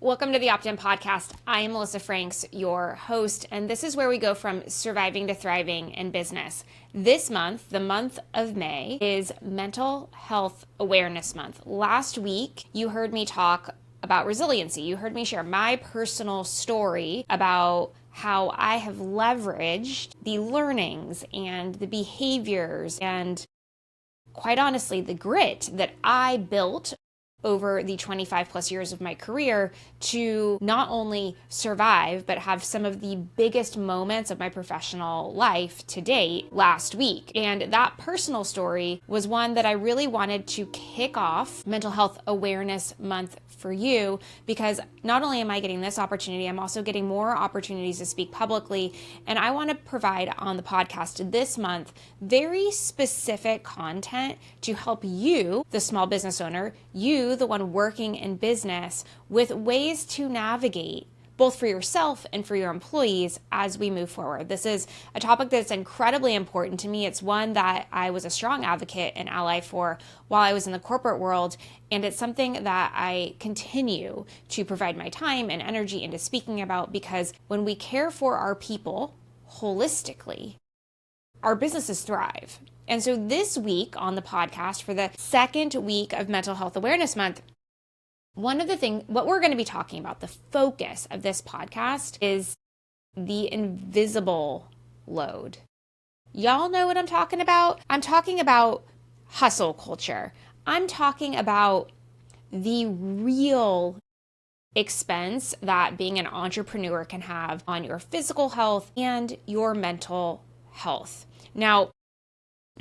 Welcome to the Opt-In Podcast. I am Melissa Franks, your host, and this is where we go from surviving to thriving in business. This month, the month of May, is Mental Health Awareness Month. Last week, you heard me talk about resiliency. You heard me share my personal story about how I have leveraged the learnings and the behaviors and, quite honestly, the grit that I built over the 25 plus years of my career to not only survive, but have some of the biggest moments of my professional life to date last week. And that personal story was one that I really wanted to kick off Mental Health Awareness Month for you, because not only am I getting this opportunity, I'm also getting more opportunities to speak publicly. And I want to provide on the podcast this month very specific content to help you, the small business owner, you, the one working in business, with ways to navigate both for yourself and for your employees as we move forward. This is a topic that's incredibly important to me. It's one that I was a strong advocate and ally for while I was in the corporate world, and it's something that I continue to provide my time and energy into speaking about, because when we care for our people holistically, our businesses thrive. And so this week on the podcast, for the second week of Mental Health Awareness Month, what we're going to be talking about, the focus of this podcast, is the invisible load. Y'all know what I'm talking about? I'm talking about hustle culture. I'm talking about the real expense that being an entrepreneur can have on your physical health and your mental health. Now,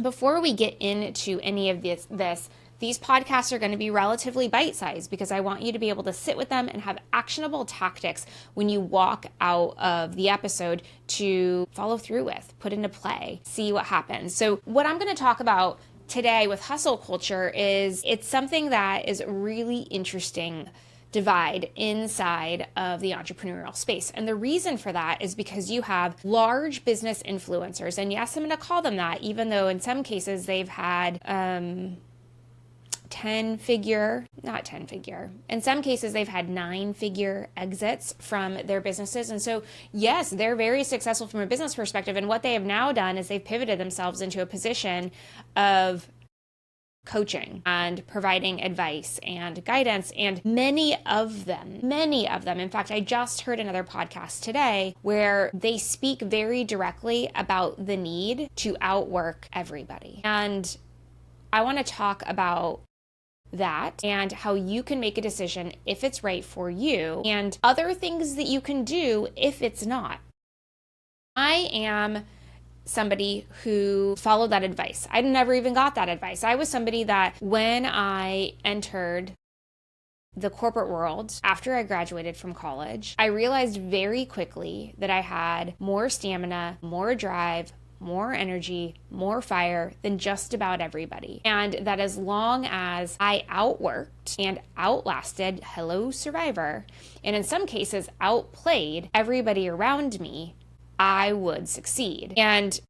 before we get into any of this, these podcasts are going to be relatively bite-sized because I want you to be able to sit with them and have actionable tactics when you walk out of the episode to follow through with, put into play, see what happens. So what I'm going to talk about today with hustle culture is it's something that is really interesting divide inside of the entrepreneurial space. And the reason for that is because you have large business influencers. And yes, I'm going to call them that, even though in some cases they've had in some cases they've had 9-figure exits from their businesses. And so yes, they're very successful from a business perspective. And what they have now done is they've pivoted themselves into a position of coaching and providing advice and guidance. And many of them, in fact, I just heard another podcast today where they speak very directly about the need to outwork everybody. And I want to talk about that and how you can make a decision if it's right for you and other things that you can do if it's not. I am somebody who followed that advice. I never even got that advice. I was somebody that when I entered the corporate world after I graduated from college, I realized very quickly that I had more stamina, more drive, more energy, more fire than just about everybody. And that as long as I outworked and outlasted, hello survivor, and in some cases outplayed everybody around me, I would succeed. And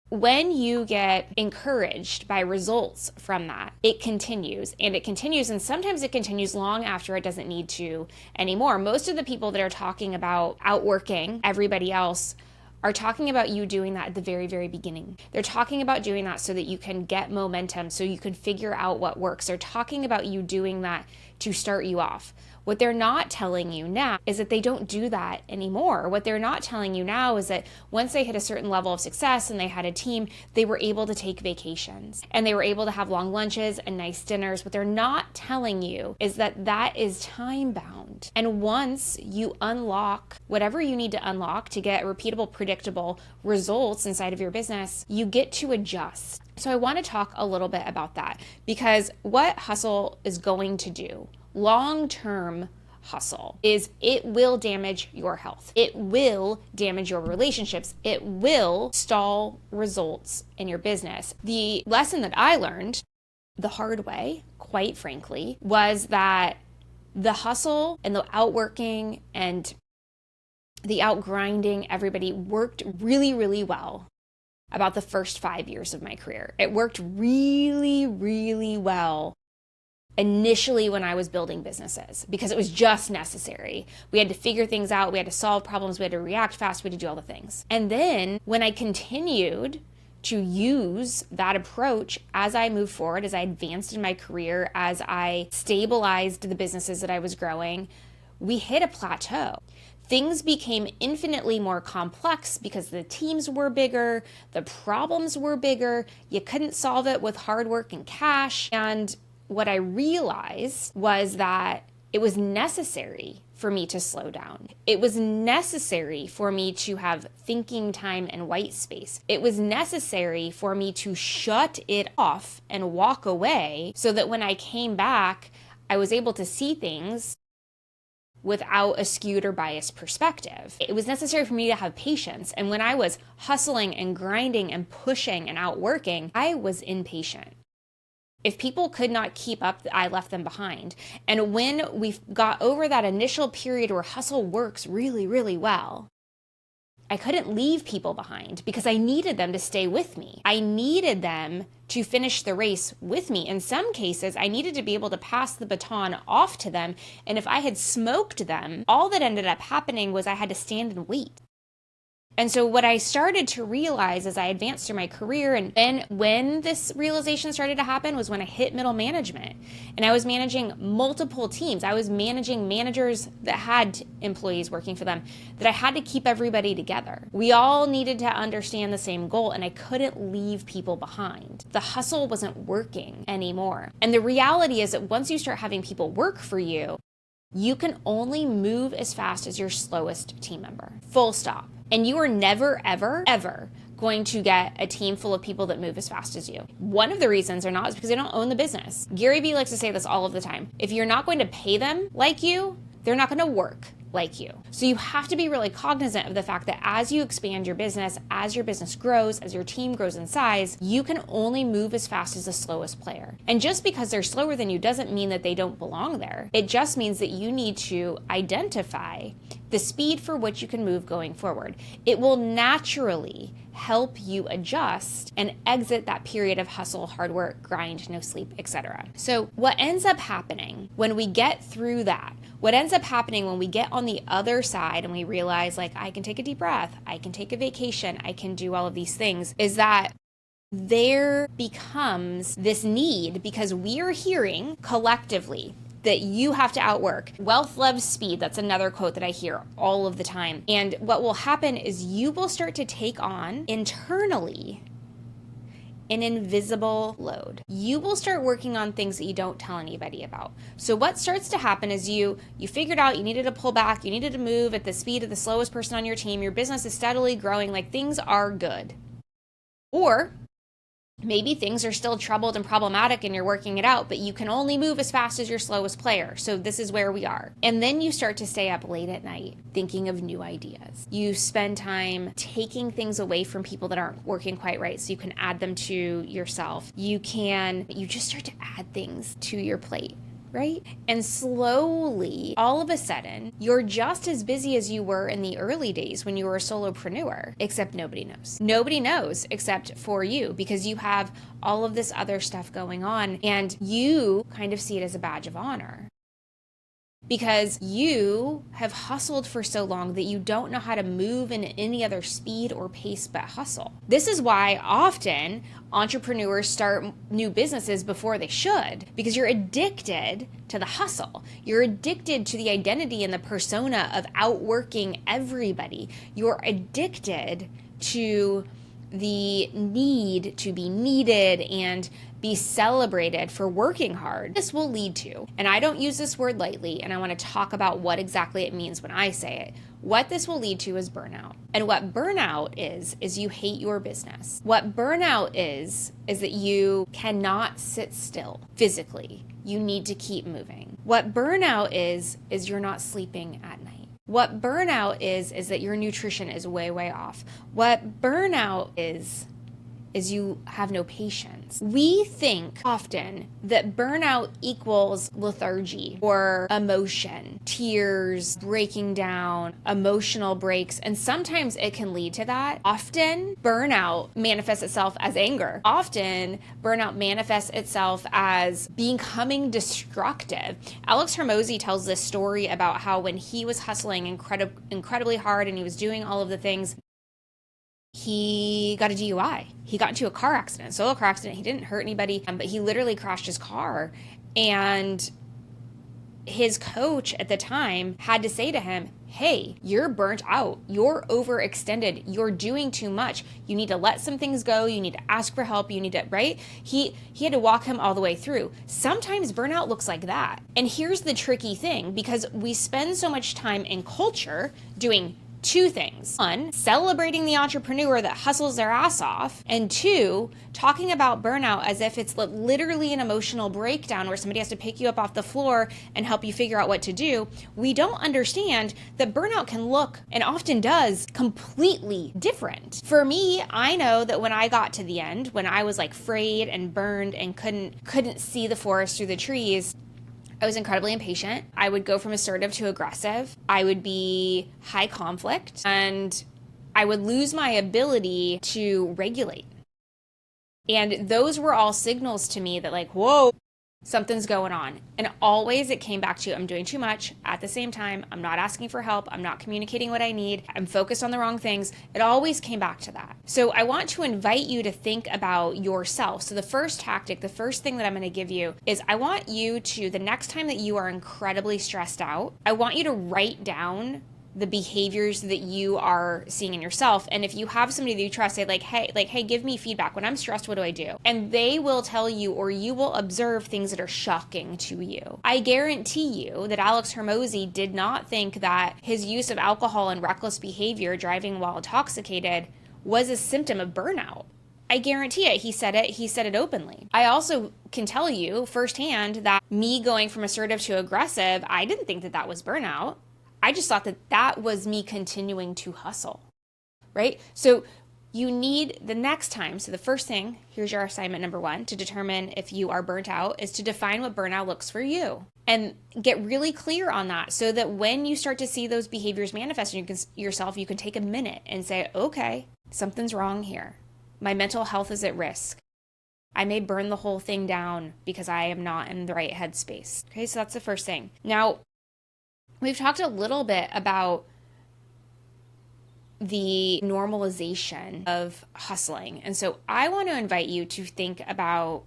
when you get encouraged by results from that, it continues, and sometimes it continues long after it doesn't need to anymore. Most of the people that are talking about outworking everybody else are talking about you doing that at the very, very beginning. They're talking about doing that so that you can get momentum, so you can figure out what works. They're talking about you doing that to start you off. What they're not telling you now is that they don't do that anymore. What they're not telling you now is that once they hit a certain level of success and they had a team, they were able to take vacations and they were able to have long lunches and nice dinners. What they're not telling you is that that is time bound. And once you unlock whatever you need to unlock to get repeatable, predictable results inside of your business, you get to adjust. So I want to talk a little bit about that, because what hustle is going to do, long-term hustle, is it will damage your health. It will damage your relationships. It will stall results in your business. The lesson that I learned the hard way, quite frankly, was that the hustle and the outworking and the outgrinding everybody worked really, really well about the first 5 years of my career. It worked really, really well initially when I was building businesses, because it was just necessary. We had to figure things out. We had to solve problems. We had to react fast. We had to do all the things. And then when I continued to use that approach as I moved forward, as I advanced in my career, as I stabilized the businesses that I was growing, we hit a plateau. Things became infinitely more complex because the teams were bigger, the problems were bigger, you couldn't solve it with hard work and cash. And what I realized was that it was necessary for me to slow down. It was necessary for me to have thinking time and white space. It was necessary for me to shut it off and walk away so that when I came back, I was able to see things without a skewed or biased perspective. It was necessary for me to have patience. And when I was hustling and grinding and pushing and outworking, I was impatient. If people could not keep up, I left them behind. And when we got over that initial period where hustle works really, really well, I couldn't leave people behind because I needed them to stay with me. I needed them to finish the race with me. In some cases, I needed to be able to pass the baton off to them. And if I had smoked them, all that ended up happening was I had to stand and wait. And so what I started to realize as I advanced through my career, and then when this realization started to happen was when I hit middle management and I was managing multiple teams. I was managing managers that had employees working for them, that I had to keep everybody together. We all needed to understand the same goal and I couldn't leave people behind. The hustle wasn't working anymore. And the reality is that once you start having people work for you, you can only move as fast as your slowest team member. Full stop. And you are never, ever, ever going to get a team full of people that move as fast as you. One of the reasons they're not is because they don't own the business. Gary Vee likes to say this all of the time. If you're not going to pay them like you, they're not going to work like you. So you have to be really cognizant of the fact that as you expand your business, as your business grows, as your team grows in size, you can only move as fast as the slowest player. And just because they're slower than you doesn't mean that they don't belong there. It just means that you need to identify the speed for which you can move going forward. It will naturally help you adjust and exit that period of hustle, hard work, grind, no sleep, etc. So what ends up happening when we get through that, what ends up happening when we get on the other side and we realize, like, I can take a deep breath, I can take a vacation, I can do all of these things, is that there becomes this need, because we are hearing collectively that you have to outwork. Wealth loves speed. That's another quote that I hear all of the time. And what will happen is you will start to take on internally an invisible load. You will start working on things that you don't tell anybody about. So what starts to happen is you figured out you needed to pull back, you needed to move at the speed of the slowest person on your team. Your business is steadily growing, like things are good. Or maybe things are still troubled and problematic and you're working it out, but you can only move as fast as your slowest player. So this is where we are. And then you start to stay up late at night thinking of new ideas. You spend time taking things away from people that aren't working quite right so you can add them to yourself. You just start to add things to your plate. Right? And slowly, all of a sudden, you're just as busy as you were in the early days when you were a solopreneur, except nobody knows. Nobody knows except for you, because you have all of this other stuff going on and you kind of see it as a badge of honor. Because you have hustled for so long that you don't know how to move in any other speed or pace but hustle. This is why often entrepreneurs start new businesses before they should, because you're addicted to the hustle. You're addicted to the identity and the persona of outworking everybody. You're addicted to the need to be needed and be celebrated for working hard. This will lead to, and I don't use this word lightly, and I want to talk about what exactly it means when I say it. What this will lead to is burnout. And what burnout is you hate your business. What burnout is that you cannot sit still physically. You need to keep moving. What burnout is you're not sleeping at night. What burnout is that your nutrition is way, way off. What burnout is is you have no patience. We think often that burnout equals lethargy or emotion, tears, breaking down, emotional breaks, and sometimes it can lead to that. Often, burnout manifests itself as anger. Often, burnout manifests itself as becoming destructive. Alex Hormozi tells this story about how when he was hustling incredibly hard and he was doing all of the things, he got a DUI. He got into a car accident, solo car accident. He didn't hurt anybody, but he literally crashed his car. And his coach at the time had to say to him, hey, you're burnt out. You're overextended. You're doing too much. You need to let some things go. You need to ask for help. You need to, right? He had to walk him all the way through. Sometimes burnout looks like that. And here's the tricky thing, because we spend so much time in culture doing two things. One, celebrating the entrepreneur that hustles their ass off. And two, talking about burnout as if it's literally an emotional breakdown where somebody has to pick you up off the floor and help you figure out what to do. We don't understand that burnout can look, and often does, completely different. For me, I know that when I got to the end, when I was like frayed and burned and couldn't see the forest through the trees, I was incredibly impatient. I would go from assertive to aggressive. I would be high conflict, and I would lose my ability to regulate. And those were all signals to me that like, whoa, something's going on. And always it came back to, I'm doing too much at the same time. I'm not asking for help. I'm not communicating what I need. I'm focused on the wrong things. It always came back to that. So I want to invite you to think about yourself. So the first tactic, the first thing that I'm going to give you is I want you to, the next time that you are incredibly stressed out, I want you to write down the behaviors that you are seeing in yourself. And if you have somebody that you trust, say hey, give me feedback. When I'm stressed, what do I do? And they will tell you, or you will observe things that are shocking to you. I guarantee you that Alex Hormozi did not think that his use of alcohol and reckless behavior, driving while intoxicated, was a symptom of burnout. I guarantee it. He said it openly. I also can tell you firsthand that me going from assertive to aggressive, I didn't think that that was burnout. I just thought that that was me continuing to hustle, right? So you need the next time. So the first thing, here's your assignment number one, to determine if you are burnt out, is to define what burnout looks for you and get really clear on that so that when you start to see those behaviors manifest in yourself, you can take a minute and say, okay, something's wrong here. My mental health is at risk. I may burn the whole thing down because I am not in the right headspace. Okay, so that's the first thing. Now, we've talked a little bit about the normalization of hustling. And so I want to invite you to think about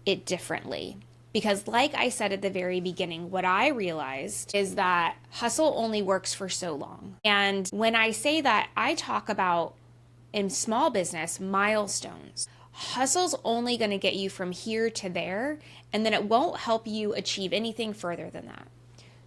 it differently. Because like I said at the very beginning, what I realized is that hustle only works for so long. And when I say that, I talk about in small business milestones. Hustle's only going to get you from here to there, and then it won't help you achieve anything further than that.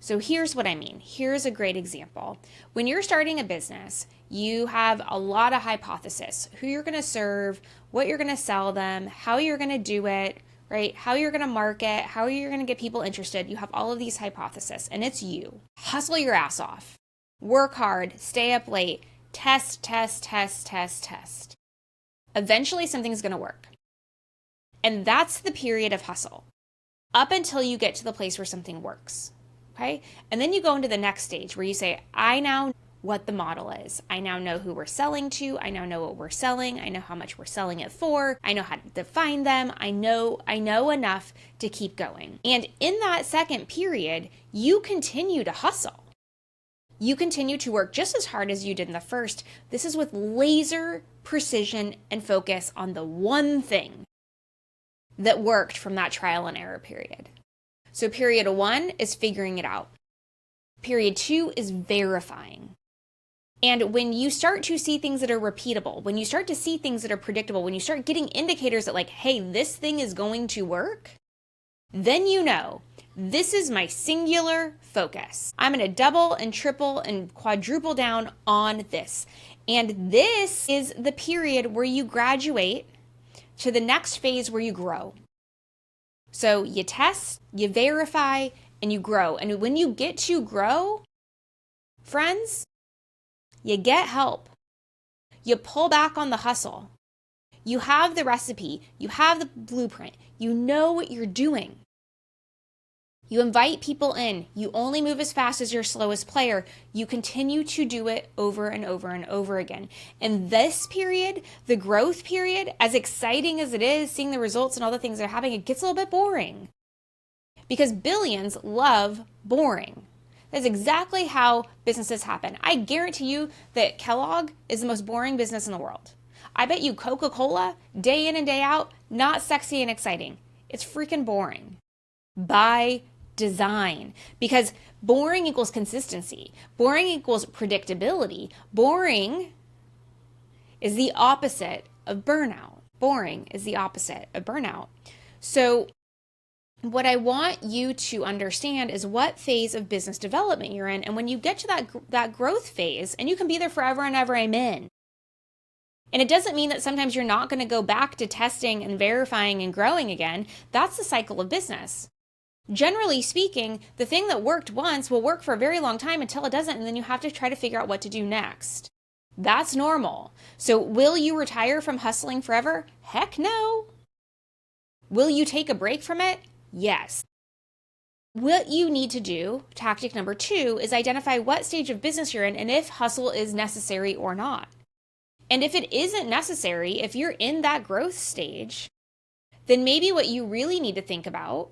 So here's what I mean. Here's a great example. When you're starting a business, you have a lot of hypotheses, who you're going to serve, what you're going to sell them, how you're going to do it, right? How you're going to market, how you're going to get people interested. You have all of these hypotheses, and it's you. Hustle your ass off. Work hard, stay up late, test. Eventually something's going to work. And that's the period of hustle, up until you get to the place where something works. Okay? And then you go into the next stage where you say, I now know what the model is. I now know who we're selling to. I now know what we're selling. I know how much we're selling it for. I know how to define them. I know enough to keep going. And in that second period, you continue to hustle. You continue to work just as hard as you did in the first. This is with laser precision and focus on the one thing that worked from that trial and error period. So period 1 is figuring it out. Period 2 is verifying. And when you start to see things that are repeatable, when you start to see things that are predictable, when you start getting indicators that like, hey, this thing is going to work, then you know, this is my singular focus. I'm going to double and triple and quadruple down on this. And this is the period where you graduate to the next phase where you grow. So you test, you verify, and you grow. And when you get to grow, friends, you get help. You pull back on the hustle. You have the recipe, you have the blueprint, you know what you're doing. You invite people in. You only move as fast as your slowest player. You continue to do it over and over and over again. And this period, the growth period, as exciting as it is, seeing the results and all the things that are happening, it gets a little bit boring. Because billions love boring. That's exactly how businesses happen. I guarantee you that Kellogg is the most boring business in the world. I bet you Coca-Cola, day in and day out, not sexy and exciting. It's freaking boring. By design, because boring equals consistency. Boring equals predictability. Boring is the opposite of burnout. Boring is the opposite of burnout. So what I want you to understand is what phase of business development you're in. And when you get to that growth phase, and you can be there forever and ever, amen. And it doesn't mean that sometimes you're not going to go back to testing and verifying and growing again. That's the cycle of business. Generally speaking, the thing that worked once will work for a very long time until it doesn't, and then you have to try to figure out what to do next. That's normal. So will you retire from hustling forever? Heck no. Will you take a break from it? Yes. What you need to do, tactic number 2, is identify what stage of business you're in and if hustle is necessary or not. And if it isn't necessary, if you're in that growth stage, then maybe what you really need to think about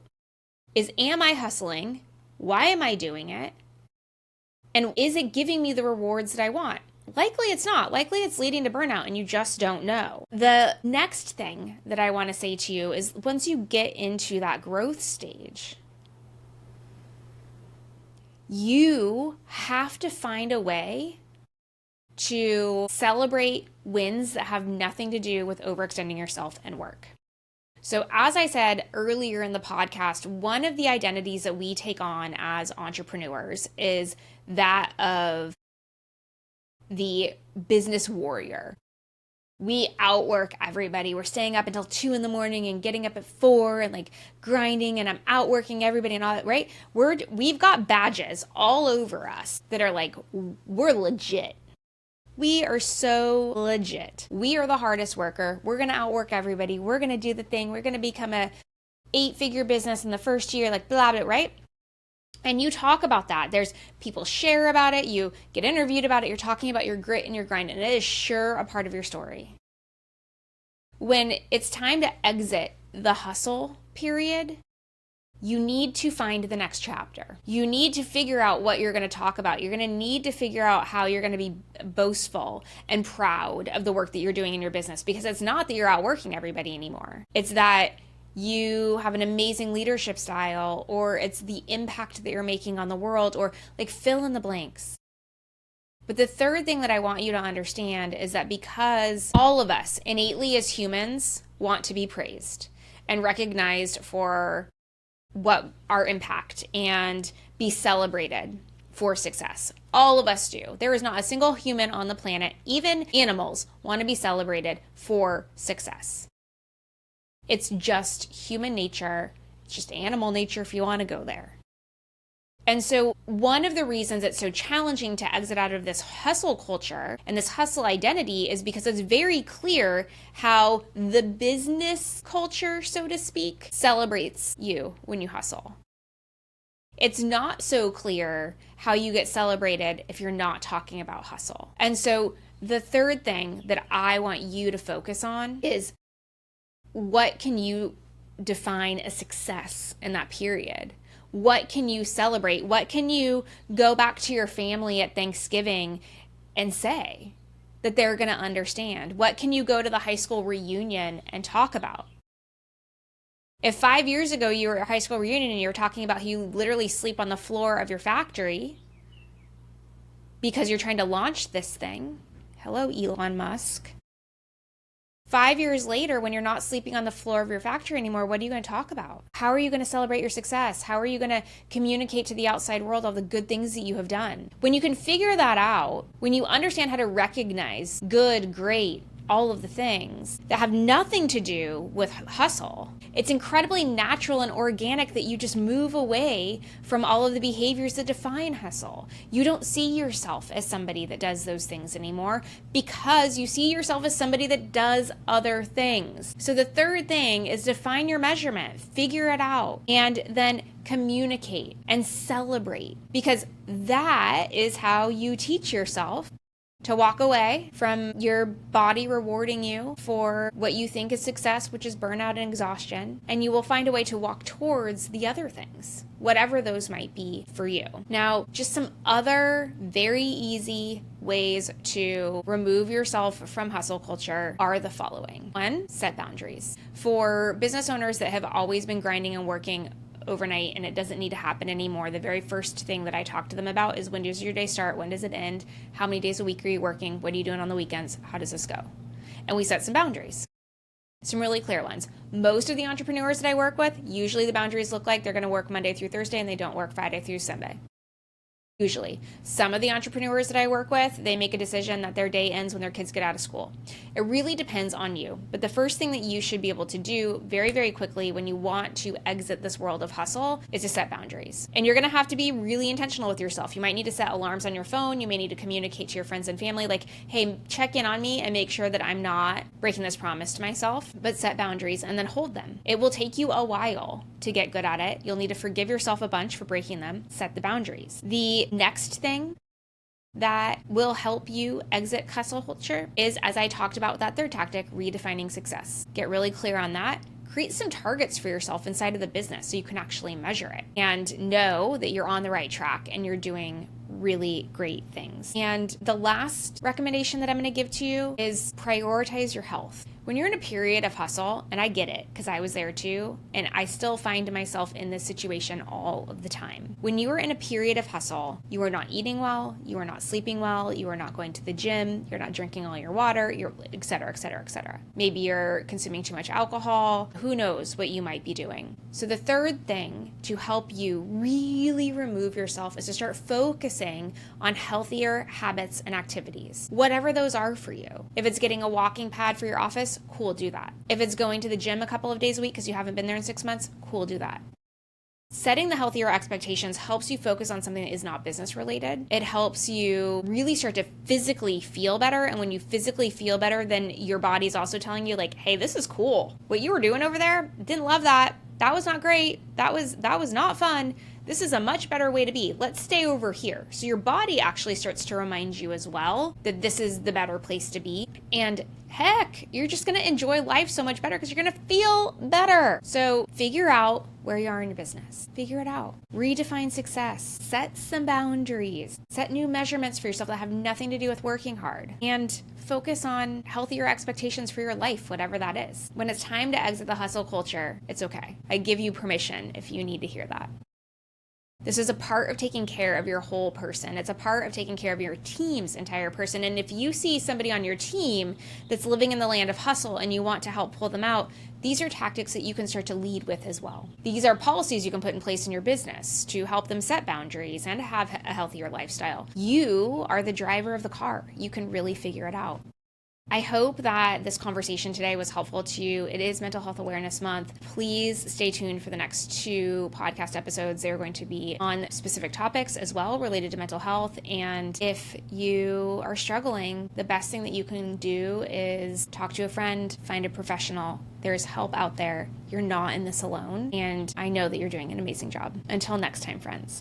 is, am I hustling? Why am I doing it? And is it giving me the rewards that I want? Likely it's not. Likely it's leading to burnout and you just don't know. The next thing that I want to say to you is, once you get into that growth stage, you have to find a way to celebrate wins that have nothing to do with overextending yourself and work. So as I said earlier in the podcast, one of the identities that we take on as entrepreneurs is that of the business warrior. We outwork everybody. We're staying up until 2 a.m. and getting up at 4 and like grinding, and I'm outworking everybody and all that, right? We've got badges all over us that are like, we're legit. We are so legit. We are the hardest worker. We're going to outwork everybody. We're going to do the thing. We're going to become a 8-figure business in the first year, like blah, blah, right? And you talk about that. There's people share about it. You get interviewed about it. You're talking about your grit and your grind, and it is sure a part of your story. When it's time to exit the hustle period, you need to find the next chapter. You need to figure out what you're going to talk about. You're going to need to figure out how you're going to be boastful and proud of the work that you're doing in your business, because it's not that you're outworking everybody anymore. It's that you have an amazing leadership style, or it's the impact that you're making on the world, or like fill in the blanks. But the third thing that I want you to understand is that because all of us innately as humans want to be praised and recognized for what our impact and be celebrated for success. All of us do. There is not a single human on the planet, even animals, want to be celebrated for success. It's just human nature. It's just animal nature if you want to go there. And so one of the reasons it's so challenging to exit out of this hustle culture and this hustle identity is because it's very clear how the business culture, so to speak, celebrates you when you hustle. It's not so clear how you get celebrated if you're not talking about hustle. And so the third thing that I want you to focus on is, what can you define as success in that period? What can you celebrate? What can you go back to your family at Thanksgiving and say that they're going to understand? What can you go to the high school reunion and talk about? If 5 years ago you were at a high school reunion and you were talking about how you literally sleep on the floor of your factory because you're trying to launch this thing, hello, Elon Musk. 5 years later, when you're not sleeping on the floor of your factory anymore, what are you going to talk about? How are you going to celebrate your success? How are you going to communicate to the outside world all the good things that you have done? When you can figure that out, when you understand how to recognize good, great, all of the things that have nothing to do with hustle. It's incredibly natural and organic that you just move away from all of the behaviors that define hustle. You don't see yourself as somebody that does those things anymore because you see yourself as somebody that does other things. So the third thing is define your measurement, figure it out, and then communicate and celebrate, because that is how you teach yourself to walk away from your body rewarding you for what you think is success, which is burnout and exhaustion, and you will find a way to walk towards the other things, whatever those might be for you. Now, just some other very easy ways to remove yourself from hustle culture are the following. 1, set boundaries. For business owners that have always been grinding and working overnight and it doesn't need to happen anymore, the very first thing that I talk to them about is, when does your day start? When does it end? How many days a week are you working? What are you doing on the weekends? How does this go? And we set some boundaries, some really clear ones. Most of the entrepreneurs that I work with, usually the boundaries look like they're going to work Monday through Thursday and they don't work Friday through Sunday. Usually. Some of the entrepreneurs that I work with, they make a decision that their day ends when their kids get out of school. It really depends on you. But the first thing that you should be able to do very, very quickly when you want to exit this world of hustle is to set boundaries. And you're going to have to be really intentional with yourself. You might need to set alarms on your phone. You may need to communicate to your friends and family, like, hey, check in on me and make sure that I'm not breaking this promise to myself. But set boundaries and then hold them. It will take you a while to get good at it. You'll need to forgive yourself a bunch for breaking them. Set the boundaries. The next thing that will help you exit hustle culture is, as I talked about with that third tactic, redefining success. Get really clear on that. Create some targets for yourself inside of the business so you can actually measure it and know that you're on the right track and you're doing really great things. And the last recommendation that I'm going to give to you is prioritize your health. When you're in a period of hustle, and I get it because I was there too, and I still find myself in this situation all of the time. When you are in a period of hustle, you are not eating well, you are not sleeping well, you are not going to the gym, you're not drinking all your water, you're et cetera, et cetera, et cetera. Maybe you're consuming too much alcohol. Who knows what you might be doing. So the third thing to help you really remove yourself is to start focusing on healthier habits and activities, whatever those are for you. If it's getting a walking pad for your office, cool, do that. If it's going to the gym a couple of days a week because you haven't been there in 6 months, cool, do that. Setting the healthier expectations helps you focus on something that is not business related. It helps you really start to physically feel better. And when you physically feel better, then your body's also telling you, like, hey, this is cool. What you were doing over there, didn't love that. That was not great. That was not fun. This is a much better way to be. Let's stay over here. So your body actually starts to remind you as well that this is the better place to be. And heck, you're just going to enjoy life so much better because you're going to feel better. So figure out where you are in your business. Figure it out. Redefine success. Set some boundaries. Set new measurements for yourself that have nothing to do with working hard. And focus on healthier expectations for your life, whatever that is. When it's time to exit the hustle culture, it's okay. I give you permission if you need to hear that. This is a part of taking care of your whole person. It's a part of taking care of your team's entire person. And if you see somebody on your team that's living in the land of hustle and you want to help pull them out, these are tactics that you can start to lead with as well. These are policies you can put in place in your business to help them set boundaries and have a healthier lifestyle. You are the driver of the car. You can really figure it out. I hope that this conversation today was helpful to you. It is Mental Health Awareness Month. Please stay tuned for the next 2 podcast episodes. They're going to be on specific topics as well related to mental health. And if you are struggling, the best thing that you can do is talk to a friend, find a professional. There's help out there. You're not in this alone. And I know that you're doing an amazing job. Until next time, friends.